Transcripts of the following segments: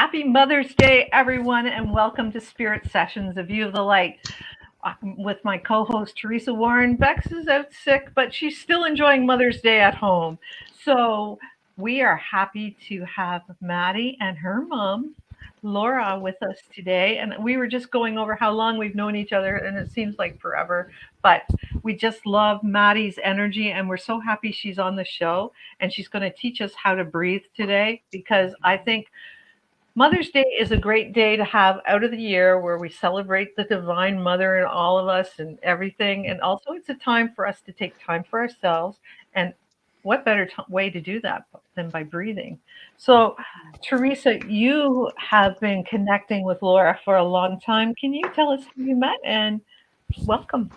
Happy Mother's Day, everyone, and welcome to Spirit Sessions, A View of the Light. I'm with my co-host, Teresa Warren. Bex is out sick, but she's still enjoying Mother's Day at home. So we are happy to have Maddy and her mom, Laura, with us today. And we were just going over how long we've known each other, and it seems like forever. But we just love Maddy's energy, and we're so happy she's on the show. And she's going to teach us how to breathe today, because I think Mother's Day is a great day to have out of the year where we celebrate the Divine Mother in all of us and everything. And also, it's a time for us to take time for ourselves. And what better way to do that than by breathing? So, Teresa, you have been connecting with Laura for a long time. Can you tell us how you met? And welcome.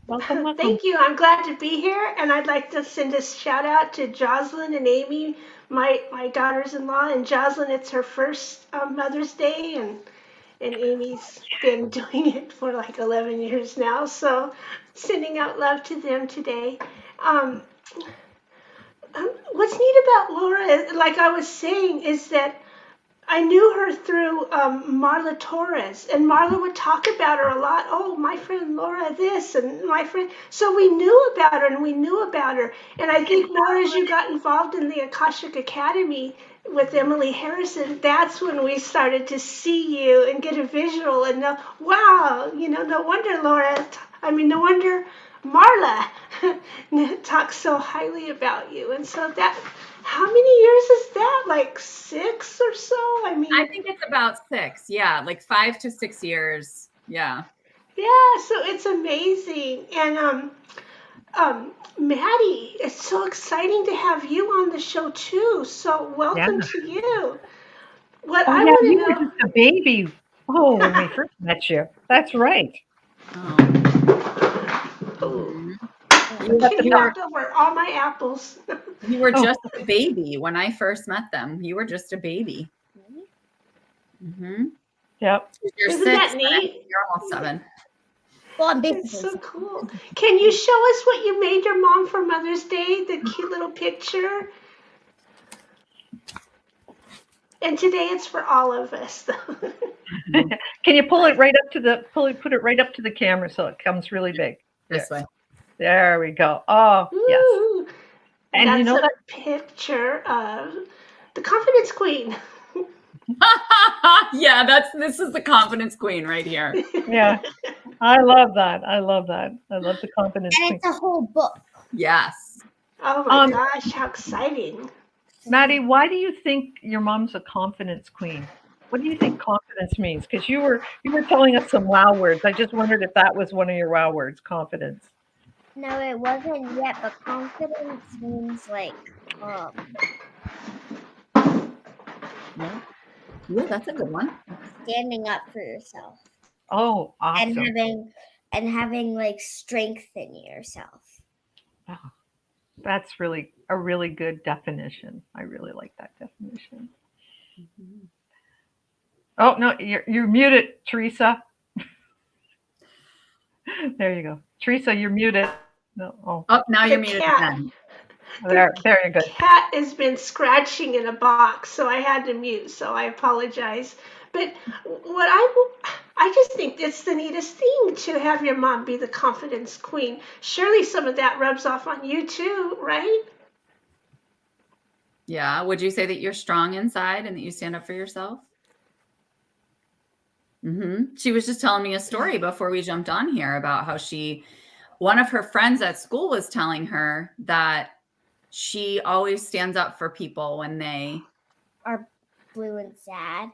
Welcome. Thank you. I'm glad to be here. And I'd like to send a shout out to Jocelyn and Amy, my daughters-in-law. And Jocelyn, it's her first Mother's Day, and Amy's been doing it for like 11 years now. So sending out love to them today. What's neat about Laura, like I was saying, is that I knew her through Marla Torres, and Marla would talk about her a lot. Oh, my friend Laura this, and my friend. So we knew about her, and we knew about her. And I think more as you got involved in the Akashic Academy with Emily Harrison, that's when we started to see you and get a visual and know, wow, no wonder Laura, no wonder Marla talks so highly about you. And so that, how many years is that? Like 6 or so? I think it's about 6. Yeah, like 5 to 6 years. Yeah. Yeah, so it's amazing. And Maddy, it's so exciting to have you on the show too. So welcome to you. What I want to you know. were just a baby. Oh, when we first met you. That's right. You knocked over all my apples. You were just a baby when I first met them. You were just a baby. Mm-hmm. Yep. Isn't that neat? You're almost 7. Well, it's so cool. Can you show us what you made your mom for Mother's Day? The cute little picture. And today it's for all of us. Can you pull it right up to the put it right up to the camera so it comes really big? This way. There we go. Oh, Ooh. yes. And that's that picture of the Confidence Queen. Yeah, this is the Confidence Queen right here. Yeah. I love that. I love the Confidence Queen. And it's a whole book. Yes. Oh my gosh, how exciting. Maddy, why do you think your mom's a confidence queen? What do you think confidence means? Because you were telling us some wow words. I just wondered if that was one of your wow words, confidence. No, it wasn't yet, but confidence means like Yeah, that's a good one. Standing up for yourself. Oh, awesome. And having like strength in yourself. Oh, that's really a really good definition. I really like that definition. Mm-hmm. Oh no, you're muted, Teresa. There you go. Teresa, you're muted. No. Oh, now you're muted again. There you go. Cat has been scratching in a box, so I had to mute, so I apologize. But what I just think it's the neatest thing to have your mom be the confidence queen. Surely some of that rubs off on you too, right? Yeah. Would you say that you're strong inside and that you stand up for yourself? Mm-hmm. She was just telling me a story before we jumped on here about how one of her friends at school was telling her that she always stands up for people when they are blue and sad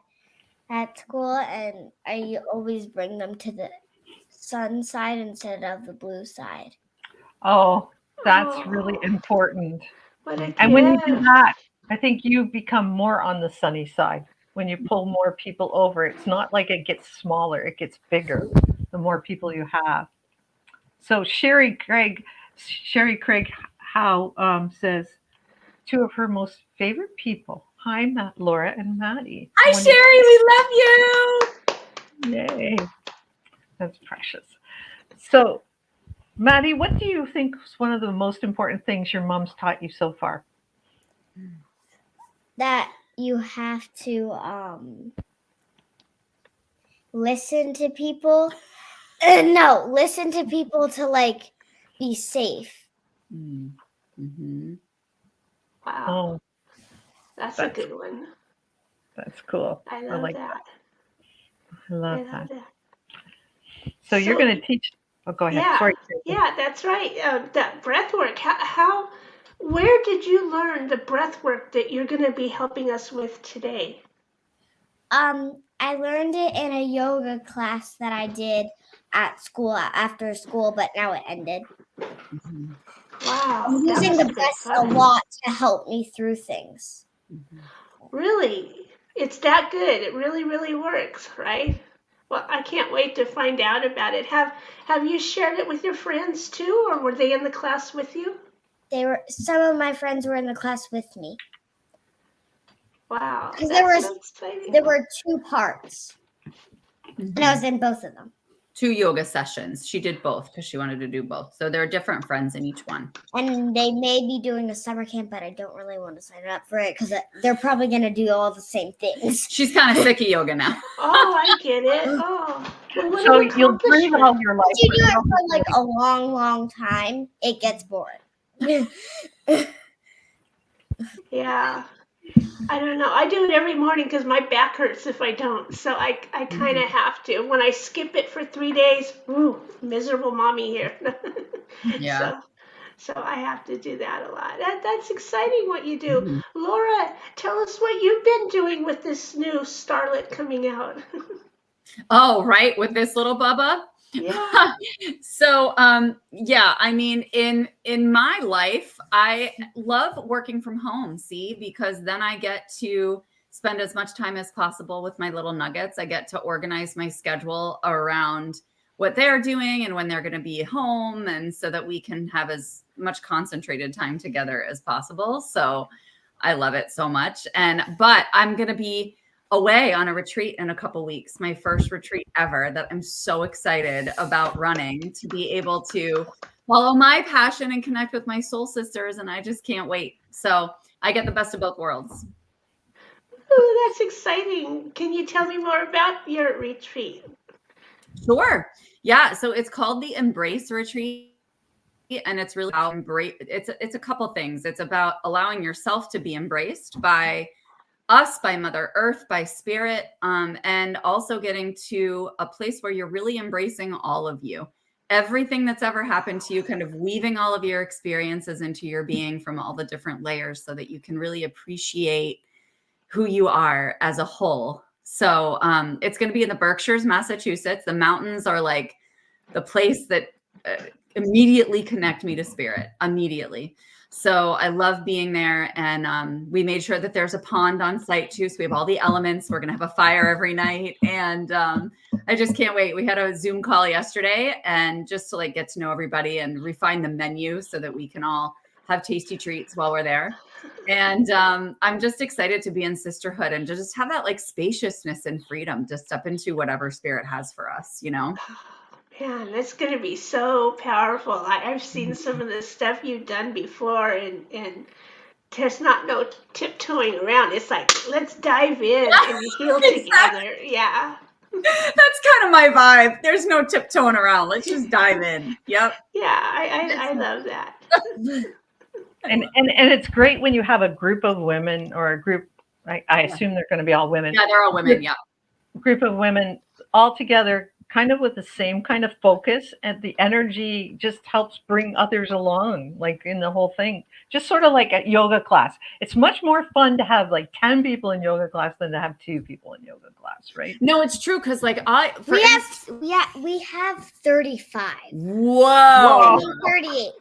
at school, and I always bring them to the sun side instead of the blue side. Oh, that's really important. And when you do that, I think you become more on the sunny side. When you pull more people over, it's not like it gets smaller, it gets bigger the more people you have. So Sherry Craig Howe says 2 of her most favorite people. Hi, Laura and Maddy. Hi, Sherry, we love you. Yay. That's precious. So, Maddy, what do you think is one of the most important things your mom's taught you so far? That you have to listen to people. No, listen to people to like be safe. Mm-hmm. Wow. Oh, That's a good one. that's cool. I love like that. I love I that. love that. So you're going to teach. Oh, go ahead. Yeah, Sorry. yeah, that's right. That breath work. Where did you learn the breath work that you're going to be helping us with today? I learned it in a yoga class that I did at school after school, but now it ended. Mm-hmm. Wow, I'm that using must the have been breath a fun. lot to help me through things. Mm-hmm. Really? It's that good. It really, really works, right? Well, I can't wait to find out about it. Have you shared it with your friends too, or were they in the class with you? Some of my friends were in the class with me. Wow, Because that's so exciting. there were 2 parts, Mm-hmm. and I was in both of them. 2 yoga sessions. She did both because she wanted to do both. So there are different friends in each one. And they may be doing a summer camp, but I don't really want to sign up for it because they're probably going to do all the same things. She's kind of sick of yoga now. Oh, I get it. Oh, well, what So an you'll breathe accomplishment. all your life. If you but do you it don't for like a long, long time, it gets boring. Yeah. I don't know. I do it every morning because my back hurts if I don't. So I kind of have to. When I skip it for 3 days, woo, miserable mommy here. Yeah. So I have to do that a lot. That's exciting what you do. Mhm. Laura, tell us what you've been doing with this new starlet coming out. Oh, right. With this little Bubba. Yeah. So, yeah, I mean, in my life, I love working from home, see, because then I get to spend as much time as possible with my little nuggets. I get to organize my schedule around what they're doing and when they're going to be home, and so that we can have as much concentrated time together as possible. So I love it so much. But I'm going to be away on a retreat in a couple weeks, my first retreat ever, that I'm so excited about running, to be able to follow my passion and connect with my soul sisters. And I just can't wait. So I get the best of both worlds. Ooh, that's exciting. Can you tell me more about your retreat? Sure. Yeah. So it's called the Embrace Retreat. And it's really about it's a couple things. It's about allowing yourself to be embraced by us, by Mother Earth, by Spirit, and also getting to a place where you're really embracing all of you. Everything that's ever happened to you, kind of weaving all of your experiences into your being from all the different layers so that you can really appreciate who you are as a whole. So it's going to be in the Berkshires, Massachusetts. The mountains are like the place that immediately connect me to Spirit, immediately. So I love being there. And we made sure that there's a pond on site too. So we have all the elements. We're going to have a fire every night. And I just can't wait. We had a Zoom call yesterday, and just to like get to know everybody and refine the menu so that we can all have tasty treats while we're there. And I'm just excited to be in sisterhood and to just have that like spaciousness and freedom to step into whatever Spirit has for us, you know? Man, that's going to be so powerful. I've seen some of the stuff you've done before, and there's not no tiptoeing around. It's like, let's dive in and heal together. Yeah. That's kind of my vibe. There's no tiptoeing around. Let's just dive in. Yep. Yeah, I love that. and it's great when you have a group of women, or a group, I assume they're going to be all women. Yeah, they're all women. Yeah. Group of women all together, kind of with the same kind of focus, and the energy just helps bring others along, like in the whole thing. Just sort of like a yoga class. It's much more fun to have like 10 people in yoga class than to have 2 people in yoga class, right? No, it's true. Cause like we have 35. Whoa. 38.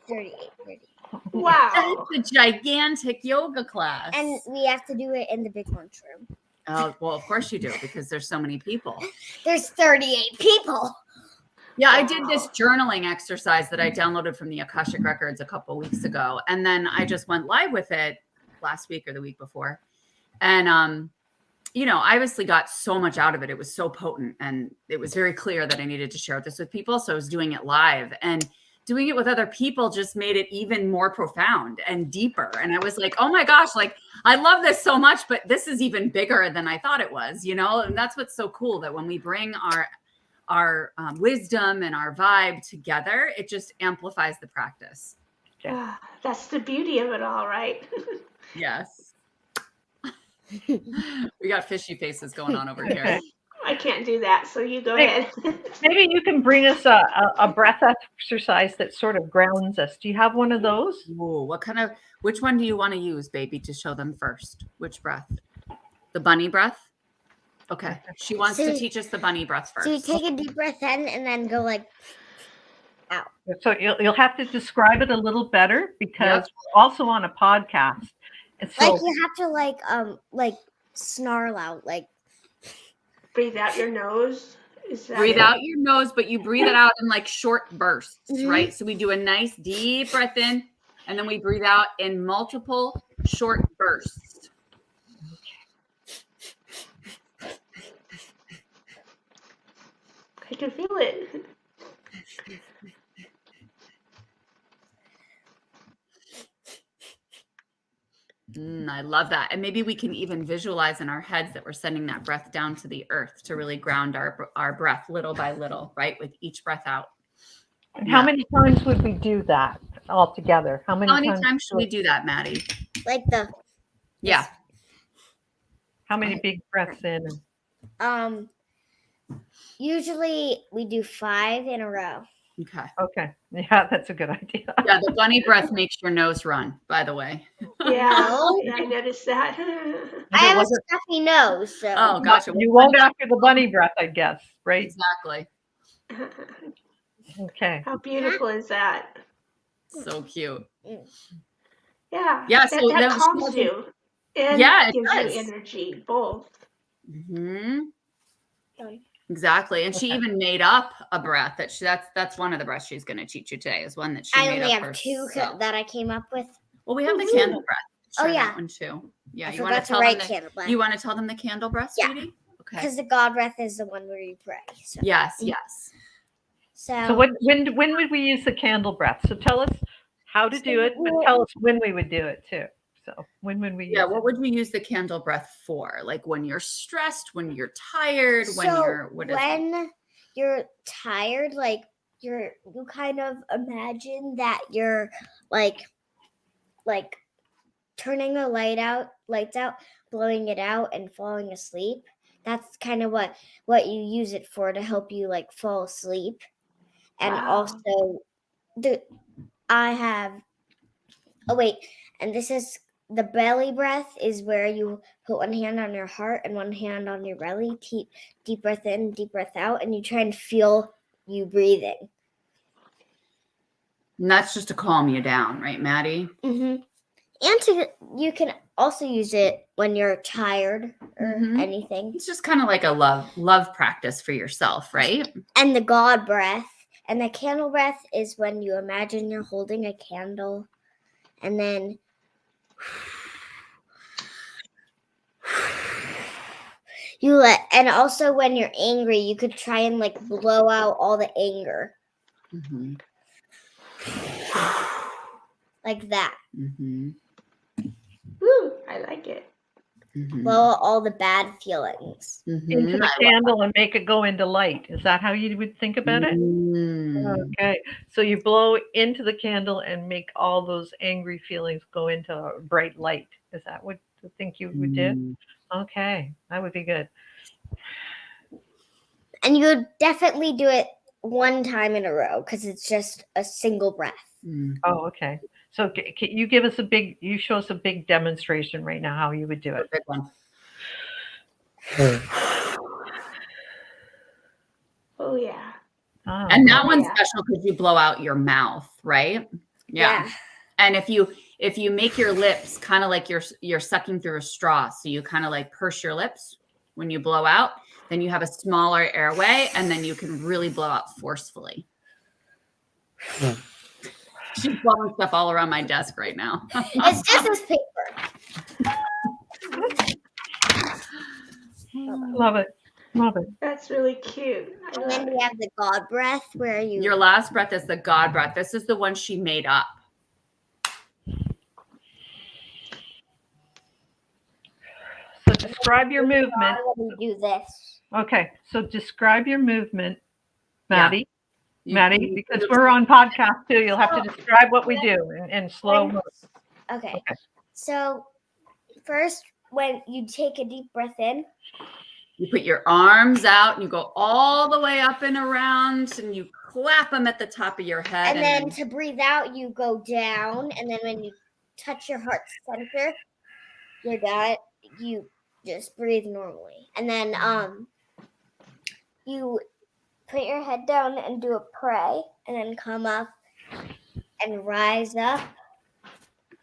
Wow. It's a gigantic yoga class. And we have to do it in the big lunchroom. Oh, well, of course you do, because there's so many people. There's 38 people. Yeah, I did this journaling exercise that I downloaded from the Akashic Records a couple weeks ago. And then I just went live with it last week or the week before. And, you know, I obviously got so much out of it. It was so potent. And it was very clear that I needed to share this with people. So I was doing it live. And doing it with other people just made it even more profound and deeper. And I was like, oh my gosh, like I love this so much, but this is even bigger than I thought it was, you know? And that's what's so cool, that when we bring our wisdom and our vibe together, it just amplifies the practice. That's the beauty of it all, right? Yes. We got fishy faces going on over here. I can't do that, so you go ahead. Maybe you can bring us a breath exercise that sort of grounds us. Do you have one of those? Ooh, which one do you want to use, baby, to show them first? Which breath? The bunny breath? Okay. She wants to teach us the bunny breath first. So you take a deep breath in and then go like out. So you'll have to describe it a little better, because we're also on a podcast. And so, like you have to like snarl out, like Breathe out your nose. Breathe out your nose, but you breathe it out in like short bursts, right? So we do a nice deep breath in, and then we breathe out in multiple short bursts. I can feel it. I love that. And maybe we can even visualize in our heads that we're sending that breath down to the earth to really ground our breath little by little, right? With each breath out. And how many times would we do that all together? How many times should we do that, Maddie? like Yeah. How many big breaths in? Usually we do 5 in a row. Okay. Yeah, that's a good idea. Yeah, the bunny breath makes your nose run, by the way. Yeah, I noticed that. I have a stuffy nose, so. Oh, gotcha. You won't after the bunny breath, I guess, right? Exactly. Okay. How beautiful is that? So cute. Yeah. Yeah, so that calms you. And it gives does. you energy, both. Mm-hmm. Exactly. And she even made up a breath that's one of the breaths she's going to teach you today, is one that she made up. I only have 2 that I came up with. Well, we have the candle breath. Oh yeah. That one too. Yeah. You want to tell them candle breath. You want to tell them the candle breath, sweetie? Okay. Because the God breath is the one where you pray. So. Yes. So when would we use the candle breath? So tell us how to do it, but tell us when we would do it too. So when we use what would you use the candle breath for? Like when you're stressed, when you're tired, when you're tired, like you kind of imagine that you're like turning the lights out, blowing it out, and falling asleep. That's kind of what you use it for, to help you like fall asleep. And also and this is the belly breath, is where you put one hand on your heart and one hand on your belly, deep breath in, deep breath out, and you try and feel you breathing. And that's just to calm you down, right, Maddie? Mm-hmm. And you can also use it when you're tired or anything. It's just kind of like a love practice for yourself, right? And the God breath and the candle breath is when you imagine you're holding a candle, and then and also when you're angry, you could try and like blow out all the anger. Mm-hmm. Like that. Mm-hmm. Woo, I like it. Mm-hmm. Blow out all the bad feelings. Into the candle and make it go into light. Is that how you would think about it? Okay. So you blow into the candle and make all those angry feelings go into a bright light. Is that what you think you would do? Okay. That would be good. And you would definitely do it one time in a row, because it's just a single breath. Oh, okay. So can you show us a big demonstration right now how you would do it. Big one. Oh yeah. And that one's special because you blow out your mouth, right? Yeah. And if you make your lips kind of like you're sucking through a straw, so you kind of like purse your lips when you blow out, then you have a smaller airway, and then you can really blow out forcefully. She's blowing stuff all around my desk right now. It's just this paper. Love it. Love it. That's really cute. I And love then we it. have the God breath where you. Your last breath is the God breath. This is the one she made up. So describe your movement. When we do this. Okay, so describe your movement, Maddy. You- Maddy, because we're on podcast too, you'll have to describe what we do in slow motion. Okay. Okay. So first, when you take a deep breath in, You put your arms out and you go all the way up and around and you clap them at the top of your head. and then to breathe out, you go down, and then when you touch your heart center, you're done. You just breathe normally, and then you put your head down and do a pray, and then come up and rise up.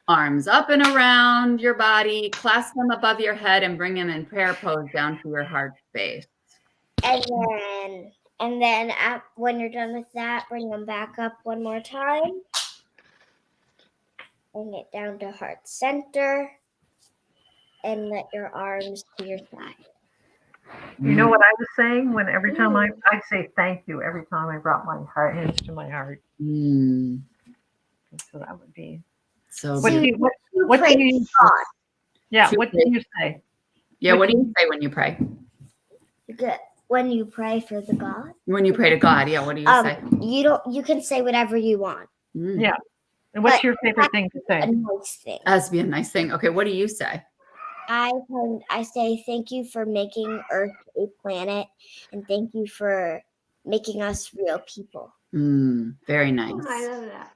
Arms up and around your body, clasp them above your head and bring them in prayer pose down to your heart space. And then when you're done with that, bring them back up one more time. Bring it down to heart center. And let your arms to your side. You know what I was saying when every time I'd say thank you every time I brought my hands to my heart. Mm. So that would be. So What do beautiful. you, what do you God. Yeah, what do you say? Yeah, what do you say when you pray? Good. When you pray for the God. When you pray to God, yeah, what do you say? You can say whatever you want. Mm. Yeah. And what's But your favorite thing to A say? nice thing. Has to be a nice thing. Okay, what do you say? I say thank you for making Earth a planet, and thank you for making us real people. Very I nice. love that.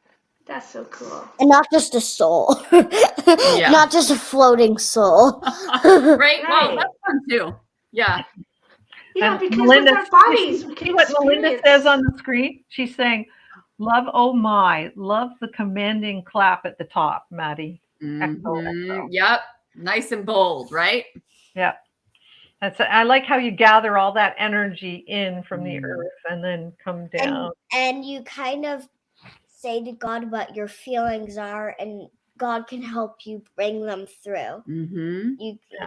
That's so cool. And not just a soul. Yeah. Not just a floating soul. Right? Well, Right. that's fun too. Yeah. Yeah, And because Melinda, with our bodies, we see can what Melinda experience. says on the screen? She's saying, love, oh my, love the commanding clap at the top, Maddy. Echo, echo. Yep. Nice and bold, right? Yeah. I like how you gather all that energy in from the earth and then come down. And you kind of say to God what your feelings are, and God can help you bring them through.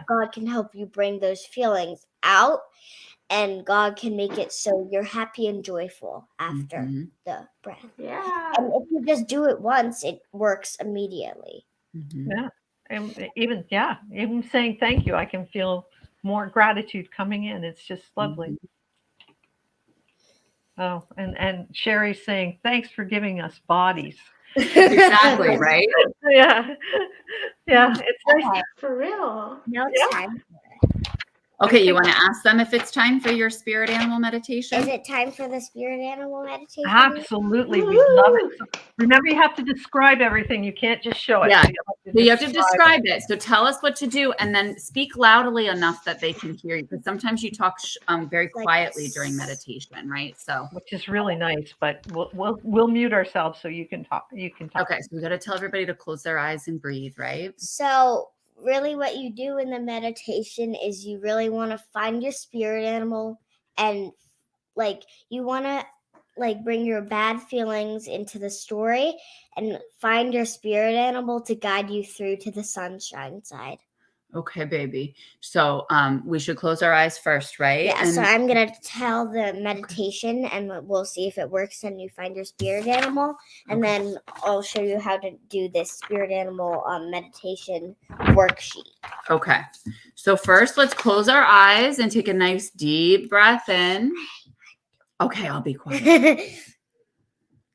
God can help you bring those feelings out, and God can make it so you're happy and joyful after the breath. Yeah. And if you just do it once, it works immediately. Yeah. And even saying thank you, I can feel more gratitude coming in. It's just lovely. Oh, and Sherry's saying, thanks for giving us bodies. Exactly, right? Yeah. Yeah. It's nice. Okay, For real. now it's time. Okay, you want to ask them if it's time for your spirit animal meditation? Is it time for the spirit animal meditation? Absolutely. We'd love it. So remember, you have to describe everything. You can't just show it. Yeah. So You have to describe it. So tell us what to do and then speak loudly enough that they can hear you. Because sometimes you talk very quietly during meditation, right? So, which is really nice, but we'll mute ourselves so you can talk. Okay, so we got to tell everybody to close their eyes and breathe, right? So really what you do in the meditation is you really want to find your spirit animal, and you want to bring your bad feelings into the story and find your spirit animal to guide you through to the sunshine side. Okay, baby. So we should close our eyes first, right? Yeah, so I'm going to tell the meditation and we'll see if it works, and you find your spirit animal, and then I'll show you how to do this spirit animal meditation worksheet. Okay. So first, let's close our eyes and take a nice deep breath in. Okay, I'll be quiet.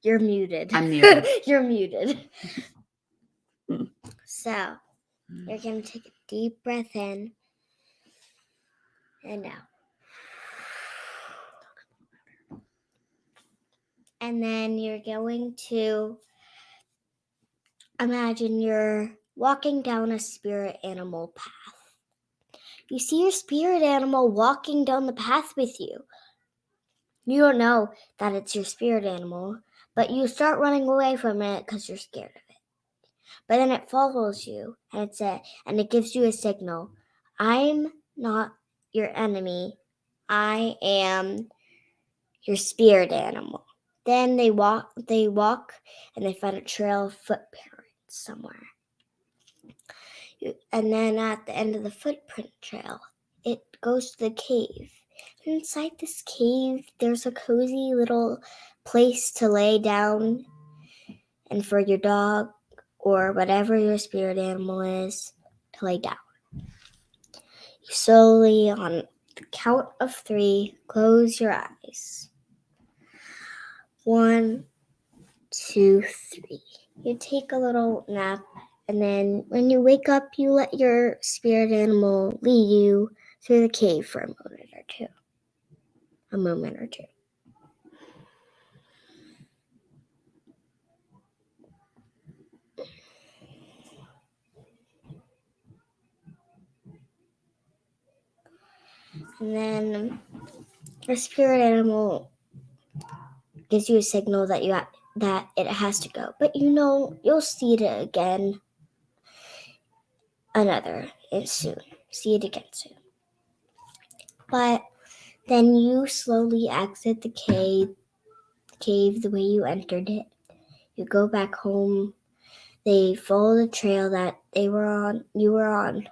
You're muted. I'm muted. You're muted. So you're going to take a deep breath in and out. And then you're going to imagine you're walking down a spirit animal path. You see your spirit animal walking down the path with you. You don't know that it's your spirit animal, but you start running away from it because you're scared of it. But then it follows you, and it gives you a signal. I'm not your enemy. I am your spirit animal. Then they walk, and they find a trail of footprints somewhere. And then at the end of the footprint trail, it goes to the cave. Inside this cave, there's a cozy little place to lay down and for your dog or whatever your spirit animal is to lay down. You slowly, on the count of 3, close your eyes. 1, 2, 3. You take a little nap, and then when you wake up, you let your spirit animal lead you through the cave for a moment or two. And then the spirit animal gives you a signal that that it has to go. But you'll see it again soon. See it again soon. But then you slowly exit the cave the way you entered it. You go back home. They follow the trail that you were on.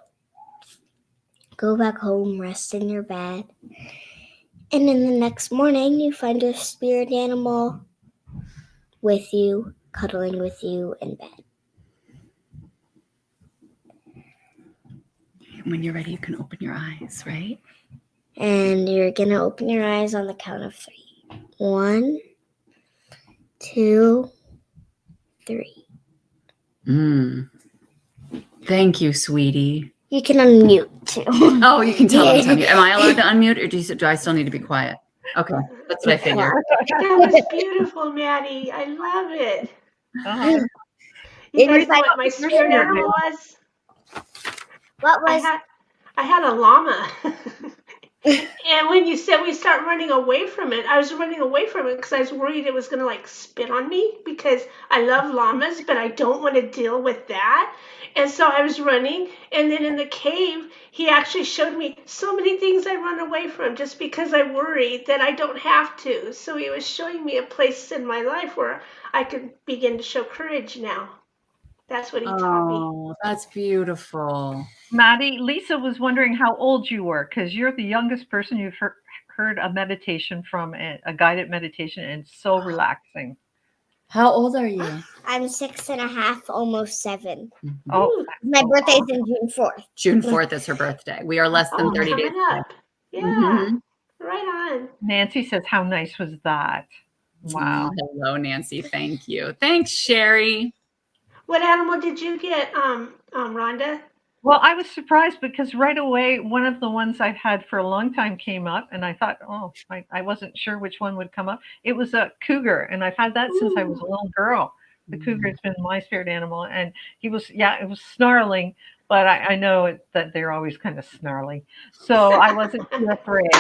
Go back home, rest in your bed. And then the next morning, you find a spirit animal with you, cuddling with you in bed. When you're ready, you can open your eyes, right? And you're going to open your eyes on the count of 3. 1, 2, 3. Thank you, sweetie. You can unmute too. Oh, you can tell them to unmute. Am I allowed to unmute, or do I still need to be quiet? Okay, that's what I figured. That was beautiful, Maddy. I love it. You guys know what my spirit animal was? What was? I had a llama. And when you said we start running away from it, I was running away from it because I was worried it was going to like spit on me, because I love llamas, but I don't want to deal with that. And so I was running, and then in the cave, he actually showed me so many things I run away from just because I worried that I don't have to. So he was showing me a place in my life where I could begin to show courage now. That's what he taught me. Oh, that's beautiful. Maddy, Lisa was wondering how old you were, because you're the youngest person you've heard a meditation from, a guided meditation, and it's so relaxing. How old are you? I'm 6.5, almost 7. Oh, my birthday's in June 4th. June 4th is her birthday. We are less than 30 days up. Yeah, right on. Nancy says, how nice was that? Wow. Hello, Nancy. Thank you. Thanks, Sherry. What animal did you get, Rhonda? Well, I was surprised because right away, one of the ones I've had for a long time came up, and I thought, I wasn't sure which one would come up. It was a cougar, and I've had that since I was a little girl. The cougar has been my spirit animal, and it was snarling, but I know that they're always kind of snarly. So I wasn't too afraid.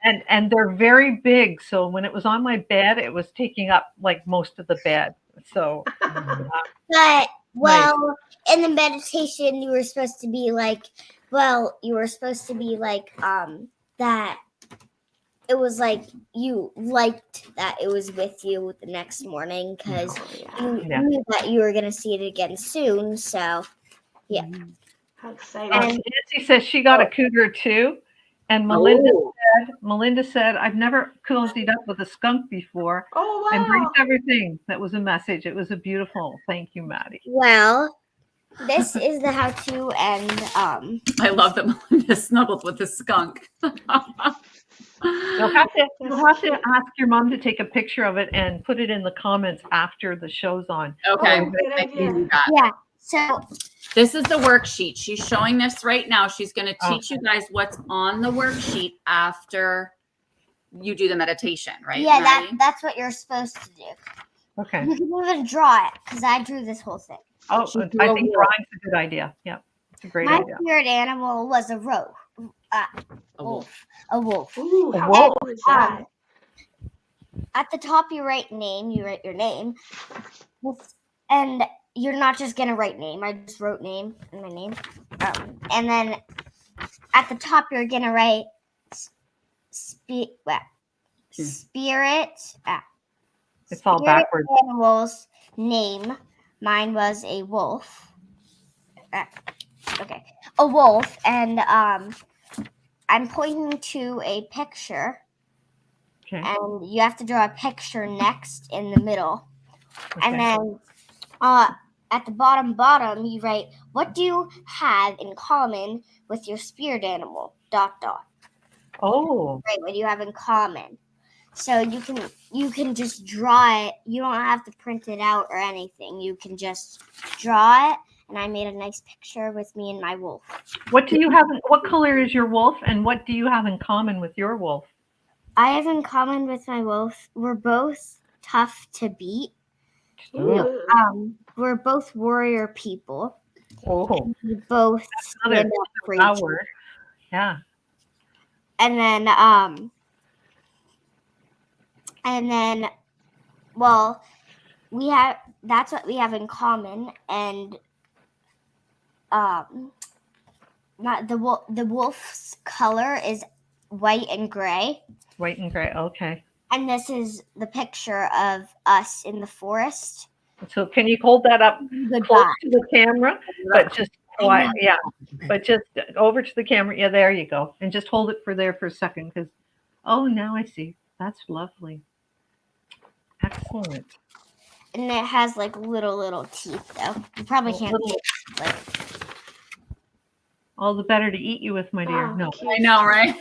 And they're very big, so when it was on my bed, it was taking up like most of the bed. So, but in the meditation, you were supposed to be like, that. It was like you liked that it was with you the next morning because you knew that you were going to see it again soon. So, yeah. How exciting! And Nancy says she got a cougar too. And Melinda said, I've never cozied up with a skunk before. Oh, wow. Embrace everything. That was a message. It was a beautiful. Thank you, Maddy. Well, this is the how-to, and I love that Melinda snuggled with the skunk. You'll have to ask your mom to take a picture of it and put it in the comments after the show's on. Okay. Good idea. Yeah. So this is the worksheet. She's showing this right now. She's going to teach you guys what's on the worksheet after you do the meditation, right? Yeah, that's what you're supposed to do. Okay. You can even draw it because I drew this whole thing. Oh, I think drawing's a good idea. Yeah, it's a great idea. My spirit animal was a wolf. A wolf. A wolf. Ooh, how cool is that? At the top, you write name. You write your name, and you're not just gonna write name. I just wrote name and my name, and then at the top, you're gonna write spirit. It's all backwards. Animal's name. Mine was a wolf. Okay, a wolf, and I'm pointing to a picture, Okay. and you have to draw a picture next in the middle. Okay. And then at the bottom, you write, what do you have in common with your spirit animal, ... Oh, Right, what do you have in common? So you can just draw it. You don't have to print it out or anything. You can just draw it. And I made a nice picture with me and my wolf. what do you have? What color is your wolf, and what do you have in common with your wolf? I have in common with my wolf, we're both tough to beat. Ooh. We're both warrior people. Oh, We both another stand up for each other. power. Yeah. And then, well, that's what we have in common. And the wolf's color is white and gray. White and gray. Okay. And this is the picture of us in the forest. So can you hold that up close to the camera, but just quiet? Yeah, but just over to the camera. Yeah, there you go. And just hold it there for a second, because now I see. That's lovely. Excellent. And it has like little teeth, though. You probably can't see it. Like, all the better to eat you with, my dear. Oh, No, cute. I know, right?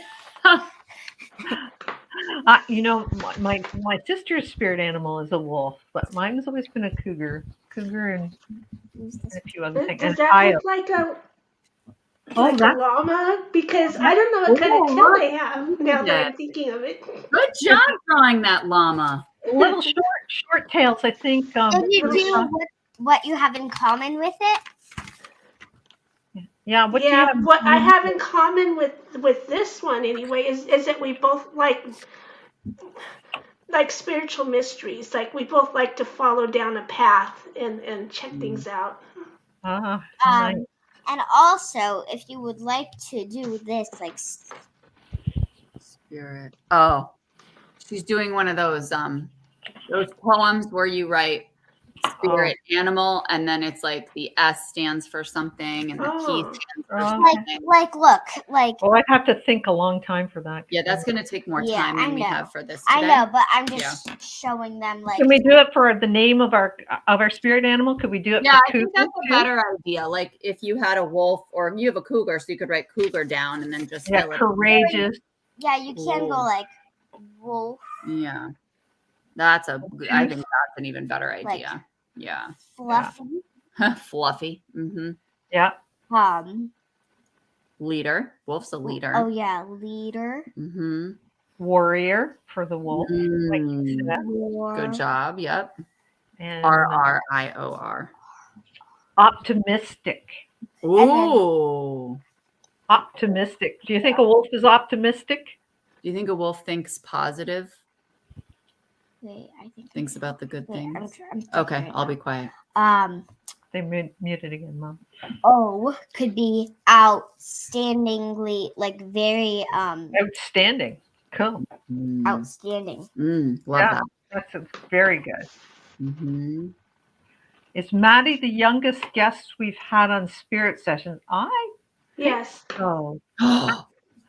My sister's spirit animal is a wolf, but mine's always been a cougar and a few other things. Does And that look like a llama? Because I don't know what kind of tail they have now that I'm thinking of it. Good job drawing that llama. little short tails, I think. Did you do what you have in common with it? Yeah, what do you have? What I have in common with this one anyway is that we both like spiritual mysteries. Like we both like to follow down a path and check things out. Nice. And also, if you would like to do this, like Spirit. Oh, she's doing one of those poems where you write spirit animal, and then it's like the S stands for something, and the P stands for something. Look. I'd have to think a long time for that. Yeah, that's going to take more time than we have for this today. I know, but I'm just showing them. Like, can we do it for the name of our spirit animal? Could we do it? Yeah, for I think that's a better idea. Like if you had a wolf, or you have a cougar, so you could write cougar down and then just courageous. Yeah, you can go like wolf. Yeah, I think that's an even better idea. Yeah. Fluffy. Fluffy. Mm-hmm. Yeah. Leader. Wolf's a leader. Oh yeah, leader. Mm-hmm. Warrior for the wolf. Good job. Yep. And RRIOR. Optimistic. Ooh. Optimistic. Do you think a wolf is optimistic? Do you think a wolf thinks positive? Wait, I think thinks about the good things. I'm okay, I'll be quiet. They muted again, Mom. O could be outstandingly, like very outstanding. Cool. Outstanding. Love that. That's very good. Mm-hmm. Is Maddy the youngest guest we've had on Spirit Sessions? Yes. Oh.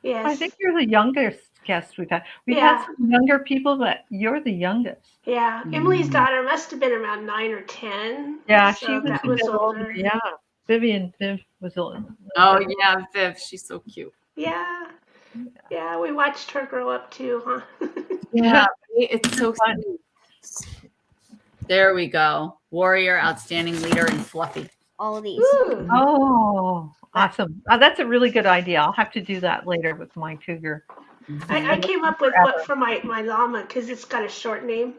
Yes. I think you're the youngest guest we've had. We've had some younger people, but you're the youngest. Yeah. Emily's daughter must have been around 9 or 10. Yeah, so she was a bit older. Yeah. Viv was older. Oh, yeah, Viv. She's so cute. Yeah. Yeah, we watched her grow up too, huh? Yeah, it's so fun. There we go. Warrior, outstanding leader, and fluffy. All these. Ooh. Oh, awesome. That's a really good idea. I'll have to do that later with my cougar. I came up with what for my llama because it's got a short name.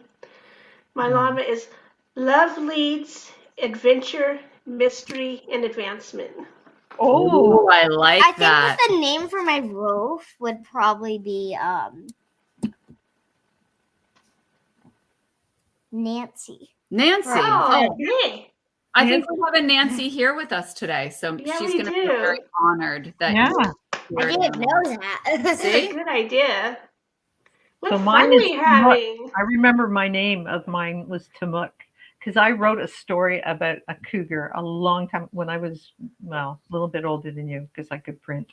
My llama is Love Leads, Adventure, Mystery, and Advancement. Oh, I like that. I think the name for my wolf would probably be Nancy. Nancy. Oh, hey. I think we have a Nancy here with us today, so she's going to be very honored that I didn't know that. See? Good idea. What so fun we having. I remember my name of mine was Tamuk because I wrote a story about a cougar a long time when I was, a little bit older than you because I could print.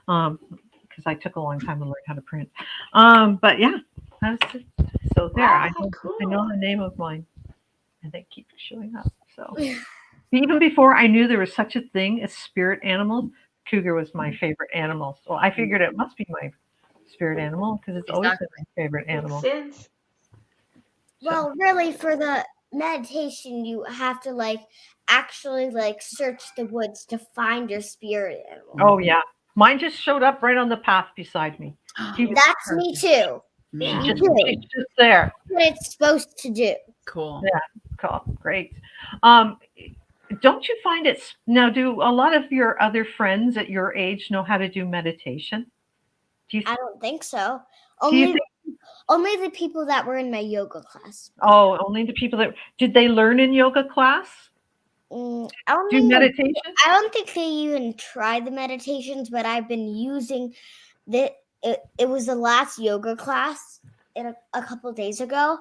Because because I took a long time to learn how to print. But yeah, that's it. So there, Wow, I cool. know the name of mine, and they keep showing up. So even before I knew there was such a thing as spirit animals, cougar was my favorite animal. So I figured it must be my spirit animal because it's always been my favorite Makes animal. sense. Well, really, for the meditation, you have to actually search the woods to find your spirit animal. Oh yeah, mine just showed up right on the path beside me. That's me too. Yeah. She's just there. What it's supposed to do. Cool. Yeah, cool, great. Don't you find it's now? Do a lot of your other friends at your age know how to do meditation? Do you? I don't think so. Do you Only think? only the people that were in my yoga class. Oh, only the people that did they learn in yoga class? Do meditation? I don't think they even tried the meditations, but I've been using the. It was the last yoga class a couple days ago.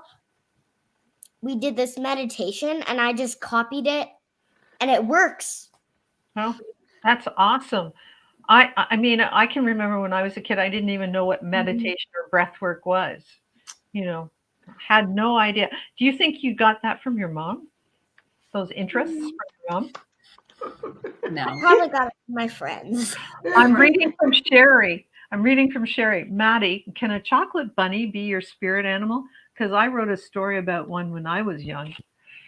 We did this meditation, and I just copied it, and it works. Oh, that's awesome. I mean, I can remember when I was a kid, I didn't even know what meditation or breath work was. Had no idea. Do you think you got that from your mom? Those interests from your mom? No. I probably got it from my friends. I'm reading from Sherry. Maddy, can a chocolate bunny be your spirit animal? Because I wrote a story about one when I was young.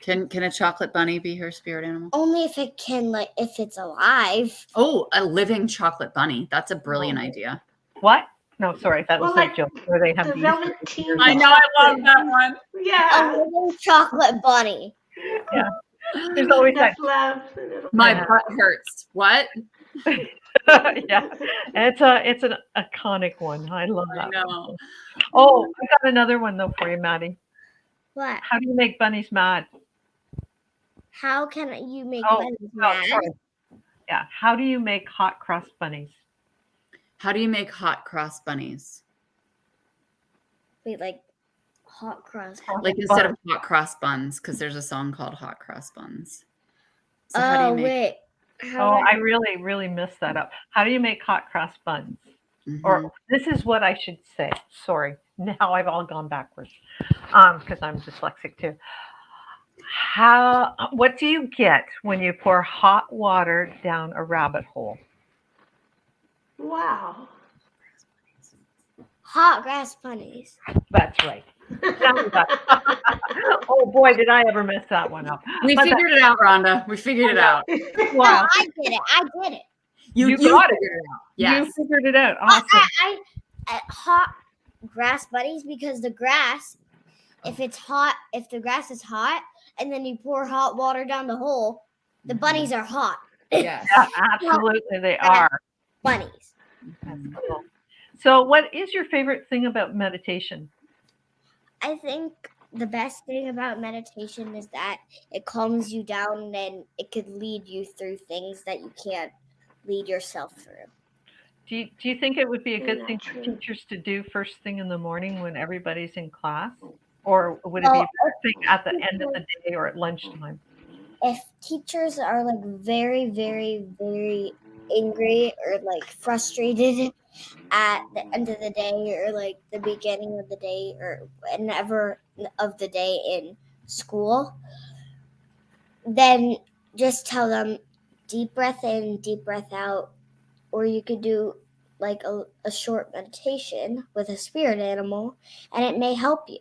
Can a chocolate bunny be her spirit animal? Only if it can, if it's alive. Oh, a living chocolate bunny. That's a brilliant idea. What? No, sorry, that was Well, a joke. Where they have the these. Velveteen I know, I love that one. Yeah. A little chocolate bunny. Yeah, there's always that. That's love. My Yeah. butt hurts. What? Yeah, it's an iconic one. I love that. I know. One. Oh, I got another one though for you, Maddy. What? How do you make bunnies mad? How can you make Oh, bunnies mad? sorry. Yeah, how do you make hot cross bunnies? How do you make hot cross bunnies? Wait, hot cross. Like instead of hot cross buns, because there's a song called Hot Cross Buns. So how do you make? Wait. I really, really messed that up. How do you make hot cross buns? Or this is what I should say. Sorry, now I've all gone backwards because I'm dyslexic too. What do you get when you pour hot water down a rabbit hole? Wow. Hot grass bunnies. That's right. Oh boy, did I ever mess that one up. We figured it out, Rhonda. We figured it out. Wow. I did it. You got figured it. it out. Yes. You figured it out. Awesome. I hot grass bunnies because the grass, if the grass is hot, and then you pour hot water down the hole, the bunnies are hot. Yes. Yeah, absolutely, they are. Bunnies. That's cool. So, what is your favorite thing about meditation? I think the best thing about meditation is that it calms you down and it could lead you through things that you can't lead yourself through. Do you think it would be a good thing for True. teachers to do first thing in the morning when everybody's in class? Or would it be a better thing at the end of the day or at lunchtime? If teachers are very, very, very angry or frustrated at the end of the day or the beginning of the day or whenever of the day in school, then just tell them deep breath in, deep breath out, or you could do a short meditation with a spirit animal and it may help you.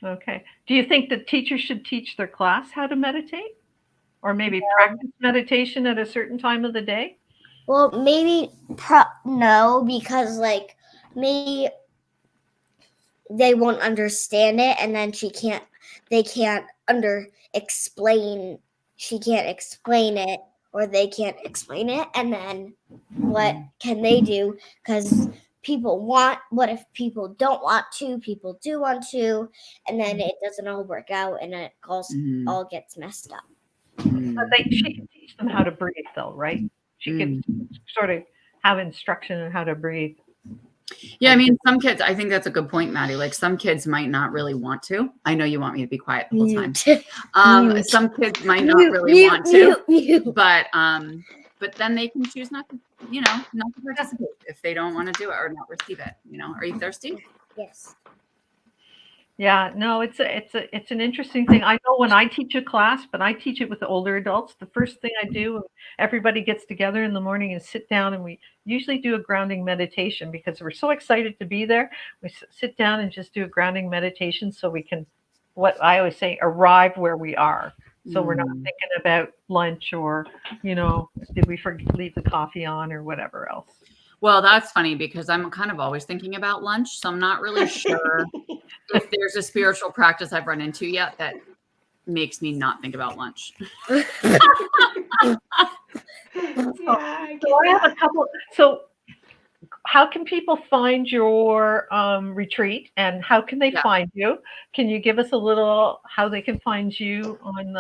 Okay. Do you think that teachers should teach their class how to meditate? Or maybe practice meditation at a certain time of the day? Well, maybe no, because maybe they won't understand it, and then she can't explain it, or they can't explain it, and then what can they do? Because what if people don't want to? People do want to, and then it doesn't all work out, and it all gets messed up. But she can teach them how to breathe, though, right? She could sort of have instruction on how to breathe. Yeah, I mean, some kids, I think that's a good point, Maddie. Some kids might not really want to. I know you want me to be quiet the whole time. Some kids might not really want to, but then they can choose not to, not to participate if they don't want to do it or not receive it. Are you thirsty? Yes. Yeah, no, it's an interesting thing. I know when I teach a class, but I teach it with the older adults. The first thing I do when everybody gets together in the morning is sit down, and we usually do a grounding meditation because we're so excited to be there. We sit down and just do a grounding meditation so we can, what I always say, arrive where we are. So we're not thinking about lunch or, did we leave the coffee on or whatever else. Well, that's funny because I'm kind of always thinking about lunch, so I'm not really sure if there's a spiritual practice I've run into yet that makes me not think about lunch. Yeah, I get So I have that. a couple. So how can people find your retreat, and how can they find you? Can you give us a little how they can find you on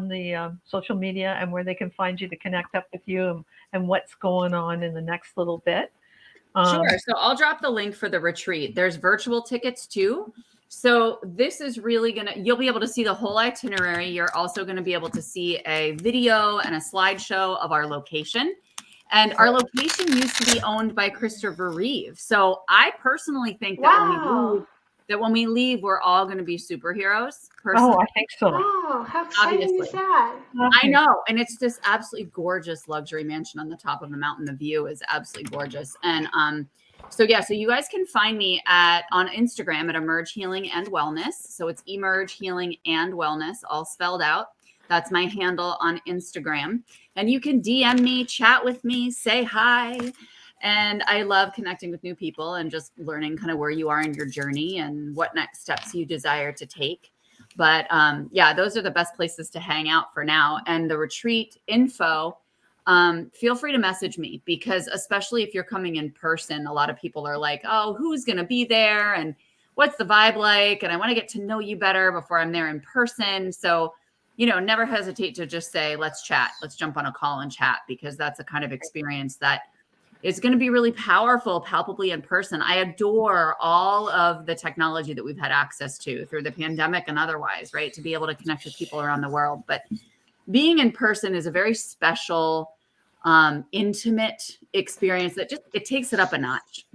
the social media, and where they can find you to connect up with you, and what's going on in the next little bit? Sure. So I'll drop the link for the retreat. There's virtual tickets too. So this is really you'll be able to see the whole itinerary. You're also going to be able to see a video and a slideshow of our location. And our location used to be owned by Christopher Reeve. So I personally think that when we leave, we're all going to be superheroes. Personally. Oh, I think so. Oh, how exciting is that? I know. And it's this absolutely gorgeous luxury mansion on the top of the mountain. The view is absolutely gorgeous. And so you guys can find me on Instagram at Emerge Healing and Wellness. So it's Emerge Healing and Wellness, all spelled out. That's my handle on Instagram. And you can DM me, chat with me, say hi. And I love connecting with new people and just learning kind of where you are in your journey and what next steps you desire to take. But those are the best places to hang out for now. And the retreat info, feel free to message me, because especially if you're coming in person, a lot of people are like, oh, who's going to be there? And what's the vibe like? And I want to get to know you better before I'm there in person. So, never hesitate to just say, let's chat. Let's jump on a call and chat, because that's a kind of experience that is going to be really powerful, palpably in person. I adore all of the technology that we've had access to through the pandemic and otherwise, right? To be able to connect with people around the world. But being in person is a very special, intimate experience that it takes it up a notch,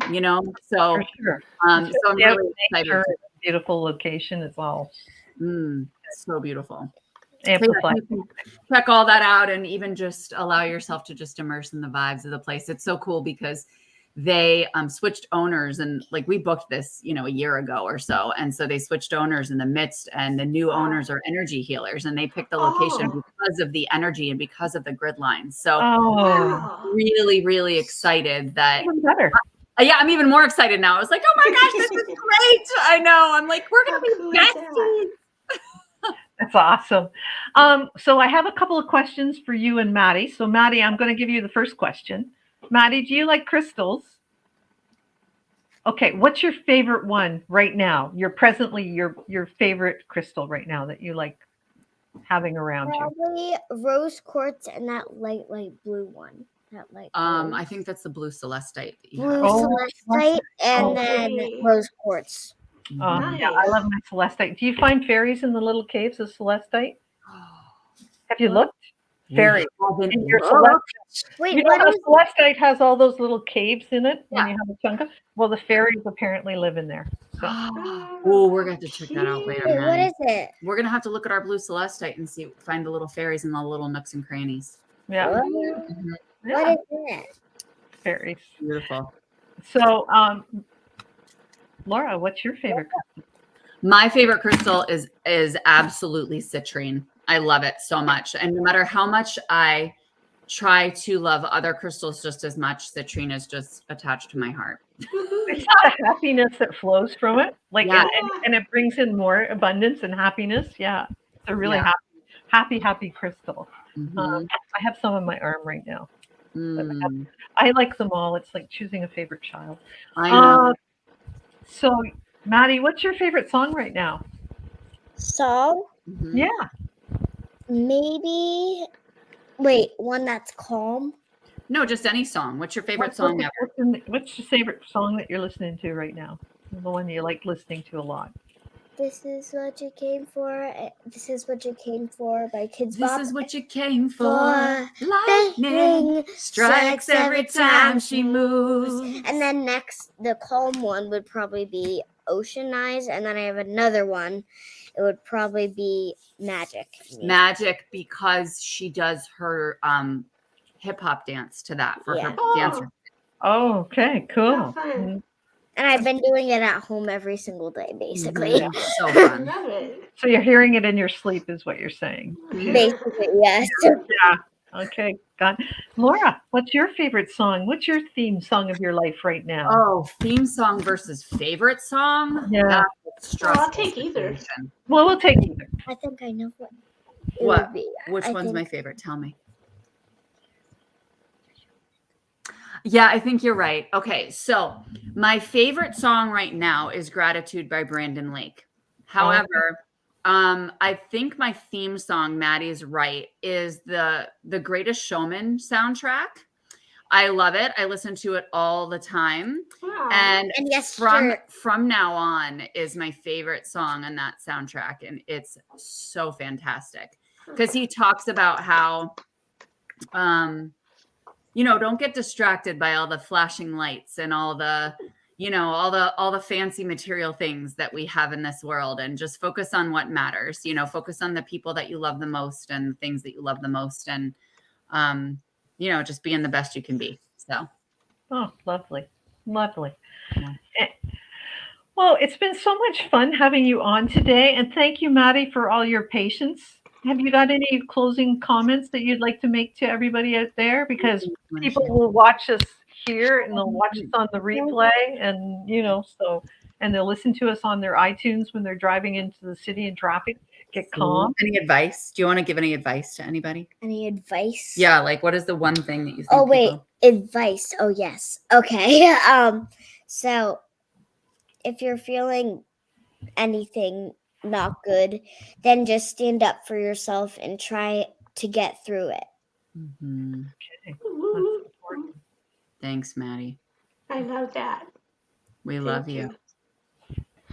So, For sure. so I'm really excited. Beautiful location as well. So beautiful. Amplified. You can check all that out and even just allow yourself to just immerse in the vibes of the place. It's so cool because they switched owners, and we booked this, a year ago or so. And so they switched owners in the midst, and the new owners are energy healers, and they picked the location because of the energy and because of the grid lines. So really, really excited that. Even better. Yeah, I'm even more excited now. I was like, oh my gosh, this is great. I know. I'm like, we're going to be besties. That's awesome. So I have a couple of questions for you and Maddy. So Maddy, I'm going to give you the first question. Maddy, do you like crystals? Okay, what's your favorite one right now? Your favorite crystal right now that you like having around you? Probably rose quartz and that light blue one. That light blue. I think that's the blue celestite. Blue celestite and then rose quartz. Nice. Yeah, I love my celestite. Do you find fairies in the little caves of celestite? Have you looked? Fairies in your celestite. Wait, you know how celestite has all those little caves in it when you have a chunk of? Well, the fairies apparently live in there. So. Oh, we're going to have to check that out later. Wait, what is it? We're going to have to look at our blue celestite and find the little fairies in the little nooks and crannies. Yeah. What is it? Fairies. Beautiful. So, Laura, what's your favorite crystal? My favorite crystal is absolutely citrine. I love it so much. And no matter how much I try to love other crystals just as much, citrine is just attached to my heart. It's the happiness that flows from it. And it brings in more abundance and happiness. Yeah. It's a really happy crystal. I have some on my arm right now. I like them all. It's like choosing a favorite child. I know. So, Maddy, what's your favorite song right now? Song? Yeah. Maybe. One that's calm. No, just any song. What's your favorite song ever? What's your favorite song that you're listening to right now? The one you like listening to a lot. This is what you came for. This is what you came for by Kids This Bop. is what you came for. For Lightning strikes every time she moves. And then next, the calm one would probably be Ocean Eyes. And then I have another one. It would probably be Magic. Magic, because she does her hip hop dance to that for her dancer. Oh, okay, cool. How fun. And I've been doing it at home every single day, basically. So I fun. love it. So you're hearing it in your sleep, is what you're saying. Basically, yes. Yeah. Okay, got it. Laura, what's your favorite song? What's your theme song of your life right now? Oh, theme song versus favorite song? Yeah. That's a stressful I'll take either. situation. Well, we'll take either. I think I know what it What? would be. Which I one's think- my favorite? Tell me. Yeah, I think you're right. Okay, so my favorite song right now is Gratitude by Brandon Lake. However, I think my theme song, Maddie's right, is the Greatest Showman soundtrack. I love it. I listen to it all the time. Wow. And yes, from now on is my favorite song on that soundtrack. And it's so fantastic. Because he talks about how don't get distracted by all the flashing lights and all the all the fancy material things that we have in this world, and just focus on what matters. Focus on the people that you love the most and the things that you love the most, and just being the best you can be. So Lovely. Yeah. Well, it's been so much fun having you on today, and thank you, Maddie, for all your patience. Have you got any closing comments that you'd like to make to everybody out there? Because people will watch us here and they'll watch us on the replay, and and they'll listen to us on their iTunes when they're driving into the city in traffic. Get calm. Any advice? Do you want to give any advice to anybody? Any advice? Yeah, like what is the one thing that you think? Oh wait, advice. Oh yes. Okay. So if you're feeling anything not good, then just stand up for yourself and try to get through it. Mm-hmm. Okay. Woo. That's important. Thanks, Maddie. I love that. We love you.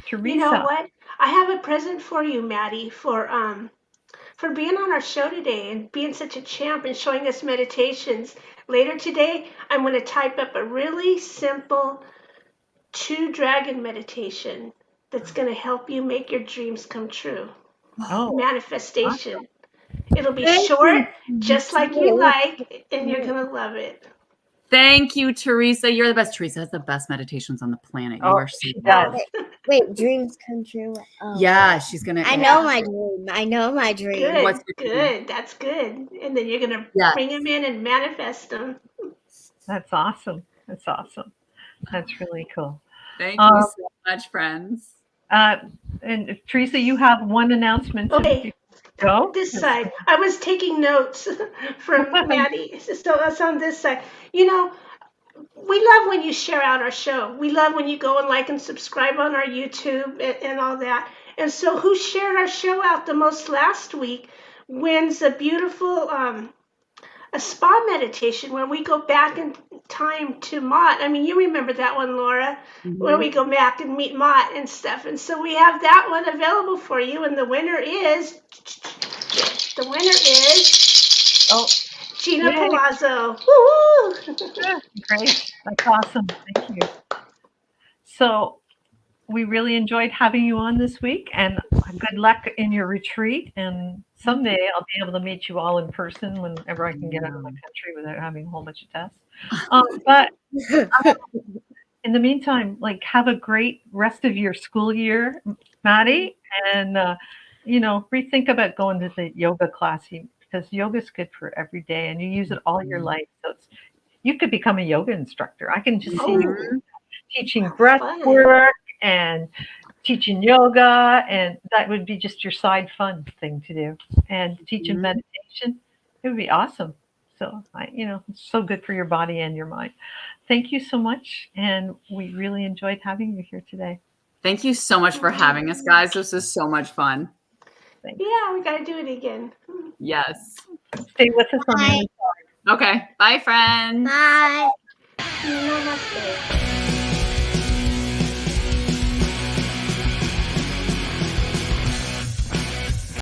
Teresa. You know what? I have a present for you, Maddie, for being on our show today and being such a champ and showing us meditations. Later today, I'm going to type up a really simple 2-dragon meditation that's going to help you make your dreams come true. Oh, Manifestation. It'll be short, just like you like, and you're going to love it. Thank you, Teresa. You're the best. Teresa has the best meditations on the planet. You are so she does. Wait, dreams come true. Oh, Yeah, she's gonna. I know my dream. I know my dream. Good, What's your dream? good. That's good. And then you're going to Yes. bring them in and manifest them. That's awesome. That's really cool. Thank you so much, friends. And Teresa, you have one announcement. Okay. Go. This side. I was taking notes from Maddie. So it's on this side. We love when you share out our show. We love when you go and like and subscribe on our YouTube and all that. And so who shared our show out the most last week wins a beautiful a spa meditation where we go back in time to Mott. I mean, you remember that one, Laura, where we go back and meet Mott and stuff. And so we have that one available for you. And the winner is Gina Palazzo. Woo-hoo! Great. That's awesome. Thank you. So we really enjoyed having you on this week, and good luck in your retreat. And someday I'll be able to meet you all in person whenever I can get out of the country without having a whole bunch of tests. But in the meantime, have a great rest of your school year, Maddie, and rethink about going to the yoga class, because yoga is good for every day, and you use it all your life. So you could become a yoga instructor. I can just see you teaching breath work and teaching yoga, and that would be just your side fun thing to do. And teaching meditation, it would be awesome. So it's so good for your body and your mind. Thank you so much, and we really enjoyed having you here today. Thank you so much for having us, guys. This is so much fun. Thanks. Yeah, we got to do it again. Yes. Stay with us on the other side. Okay. Bye, friends. Bye. Namaste.